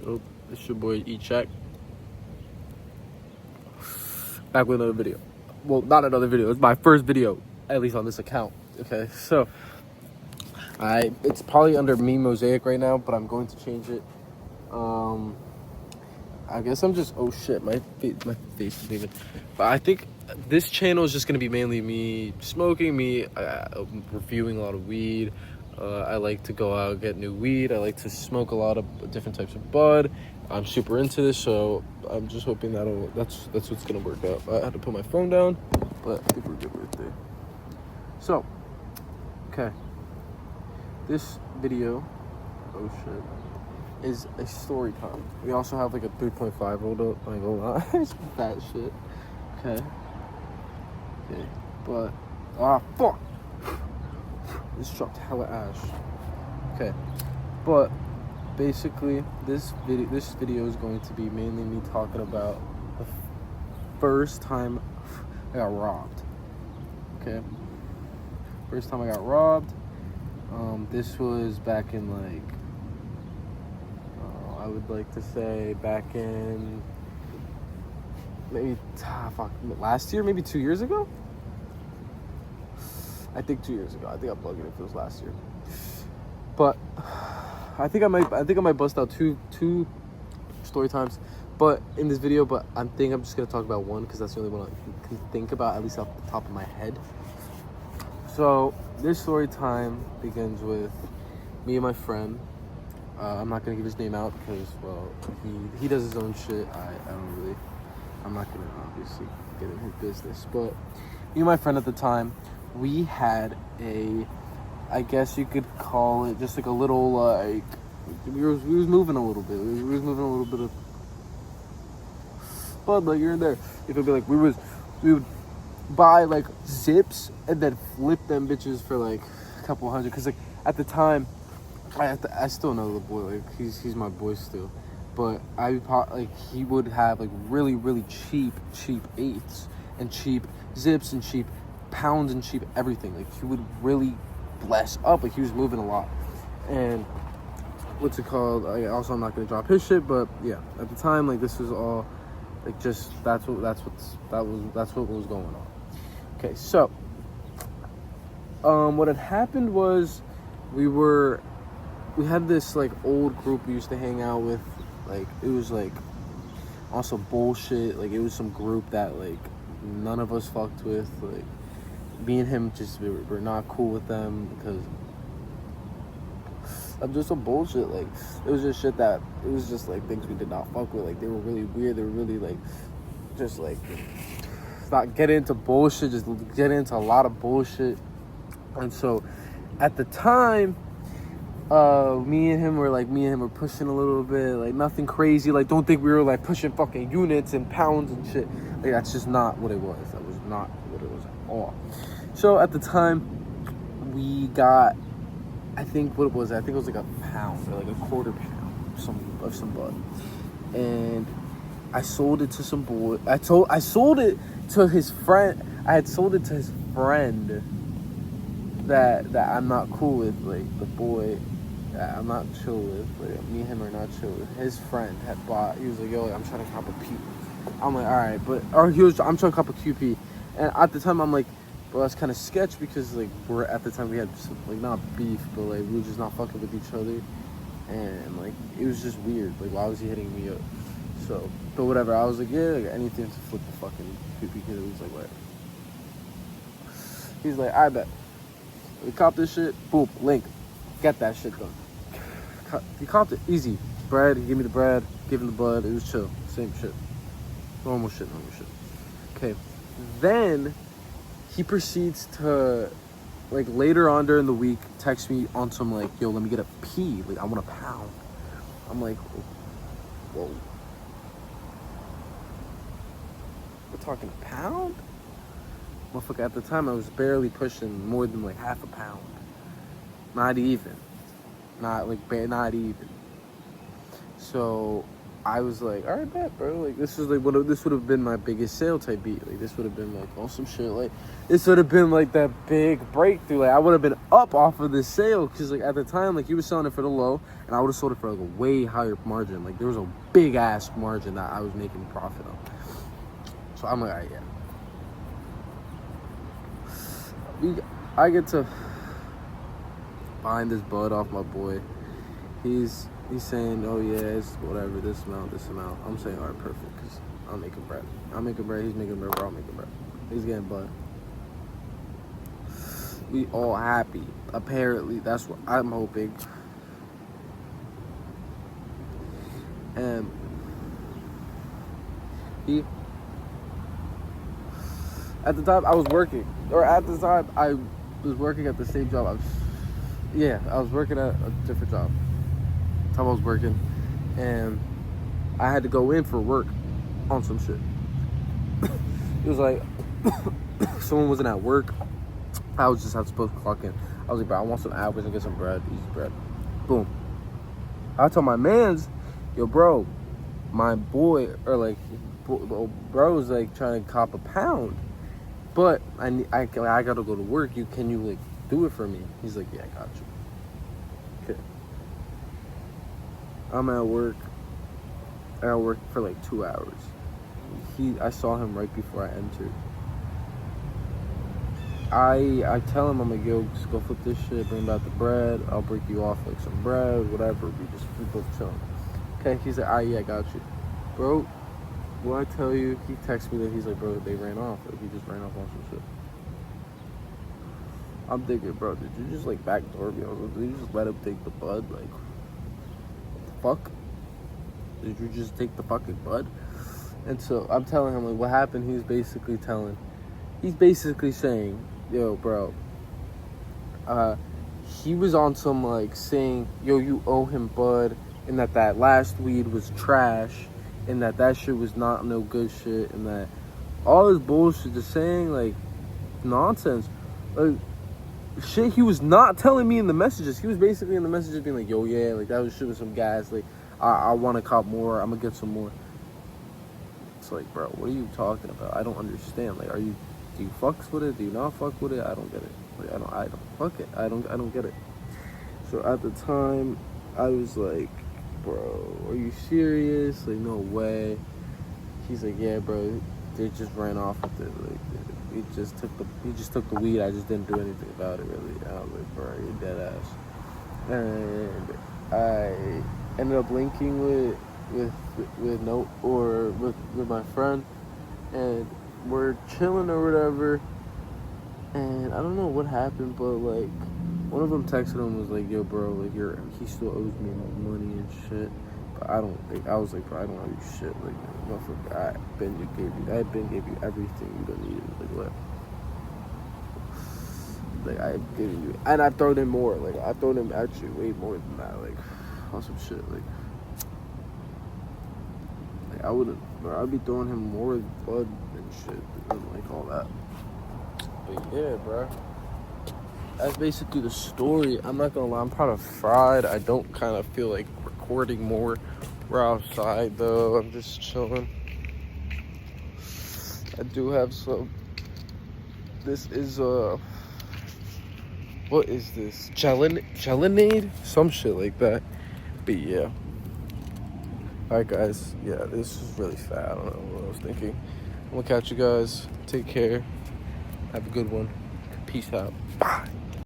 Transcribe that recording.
Oh, it's your boy E-Check. Back with another video. Well, not another video. It's my first video, at least on this account. Okay, so it's probably under Meme Mosaic right now, but I'm going to change it. I guess I'm just, oh shit, my face is leaving. But I think this channel is just gonna be mainly me smoking, me reviewing a lot of weed. I like to go out and get new weed. I like to smoke a lot of different types of bud. I'm super into this, so I'm just hoping that's what's gonna work out. I had to put my phone down, but I think we're good right there. So, okay, this video, oh shit, is a story time. We also have like a 3.5 rolled up, like a lot. It's that shit. Okay, but fuck. This dropped hella ash. Okay, but basically this video is going to be mainly me talking about the first time I got robbed. Okay, first time I got robbed. This was back in like I would like to say back in maybe last year, maybe 2 years ago. I think 2 years ago. I think I'm bugging if it was last year. But I think I might bust out two story times, but in this video. But I'm just gonna talk about one because that's the only one I can think about, at least off the top of my head. So this story time begins with me and my friend. I'm not gonna give his name out because, well, he does his own shit. I'm not gonna obviously get in his business. But me and my friend at the time, we had I guess you could call it just like a little like we was moving a little bit. We was moving a little bit of Bud like here and there. It would be like we would buy like zips and then flip them bitches for like a couple hundred. Cause like at the time, I still know the boy. Like he's my boy still. But he would have like really cheap eighths and cheap zips and cheap pounds and cheap everything. Like he would really bless up. Like he was moving a lot. And what's it called? Also, I'm not gonna drop his shit, but yeah, at the time, like this was all like just that's what was going on. Okay, so what had happened was we had this like old group we used to hang out with. Like it was like also bullshit. Like it was some group that like none of us fucked with. Like me and him just we're not cool with them because of just some bullshit. Like it was just shit that it was just like things we did not fuck with. Like they were really weird. They were really like just like not get into bullshit. Just get into a lot of bullshit. And so at the time, me and him were pushing a little bit, like nothing crazy. Like don't think we were like pushing fucking units and pounds and shit. Like that's just not what it was. That was not what it was at all. So at the time, we got, I think it was like a pound or like a quarter pound of some bud, and I sold it to some boy. I sold it to his friend. I had sold it to his friend that I'm not cool with, like the boy that I'm not chill with. Like me and him are not chill with. His friend had bought. He was like, "Yo, I'm trying to cop a P." I'm like, "All right," I'm trying to cop a QP, and at the time I'm like, "Bro, that's kind of sketch because like at the time we had some, like not beef, but like we were just not fucking with each other, and like it was just weird. Like why was he hitting me up?" So, but whatever. I was like, "Yeah, like, anything to flip the fucking QP." Because it was like, "What?" He's like, "I bet." We copped this shit, boom, link, get that shit done. He copped it, easy. Bread, he gave me the bread, gave him the bud, it was chill, same shit. Normal shit. Okay, then he proceeds to, like later on during the week, text me on some like, "Yo, let me get a P, like I want a pound." I'm like, whoa. We're talking a pound? Motherfucker, at the time I was barely pushing more than like half a pound. Not even. Not even. So I was like, all right, bet, bro. Like this would have been my biggest sale type beat. Like this would have been like awesome shit. Like this would have been like that big breakthrough. Like I would have been up off of this sale because like at the time like he was selling it for the low and I would have sold it for like a way higher margin. Like there was a big ass margin that I was making profit on. So I'm like, all right, yeah. I get to buying this bud off my boy. He's saying, oh yeah, it's whatever, this amount. I'm saying, all right, perfect, because I'm making bread. He's making bread, we're all making bread. He's getting bud. We all happy. Apparently, that's what I'm hoping. And at the time I was working at the same job. I was working at a different job. I was working, and I had to go in for work on some shit. It was like someone wasn't at work. I was supposed to clock in. I was like, bro, I want some hours and get some bread, easy bread. Boom. I told my mans, yo, bro, my boy, or like, bro's like trying to cop a pound, but I gotta go to work. Can you like do it for me? He's like, yeah, I got you. Okay. I'm at work. I worked for like 2 hours. I saw him right before I entered. I tell him, I'm like, yo, just go flip this shit, bring back the bread, I'll break you off like some bread, whatever, we both chilling. Okay, he's like, yeah, I got you. Bro, what I tell you, he texted me that he's like, bro, they ran off. Like, he just ran off on some shit. I'm thinking, bro, did you just like backdoor me? Did you just let him take the bud? Like, what the fuck? Did you just take the fucking bud? And so I'm telling him, like, what happened. He's basically saying, yo, bro, he was on some, like, saying, yo, you owe him bud, and that last weed was trash, and that shit was not no good shit, and that all this bullshit, just saying, like, nonsense. Like, shit he was not telling me in the messages. He was basically in the messages being like, yo, yeah, like, that was shit with some gas, like, I want to cop more, I'm gonna get some more. It's like, bro, what are you talking about? I don't understand. Like, do you fucks with it? Do you not fuck with it? I don't get it. Like, I don't fuck it. I don't get it. So at the time, I was like, bro, are you serious? Like, no way. He's like, yeah, bro, they just ran off with it. Like, he just took the weed. I just didn't do anything about it, really. I was like, bro, you're dead ass. And I ended up linking with my friend, and we're chilling or whatever, and I don't know what happened, but like one of them texted him, was like, yo, bro, like he still owes me money and shit, but I was like, bro, I don't owe you shit, like, motherfucker, I gave you everything you don't need, like, what? Like, I've given you, and I've thrown in more, like, I've thrown in actually way more than that, like, on some shit, like I'd be throwing him more blood and shit, and like all that. But yeah, bro, that's basically the story. I'm not gonna lie, I'm kind of fried. I don't kind of feel like recording more. We're outside though. I'm just chilling. I do have some. This is what is this? Gelinade? Some shit like that. But yeah. Alright guys, yeah, this is really fat. I don't know what I was thinking. I'm gonna catch you guys. Take care. Have a good one. Peace out. Bye.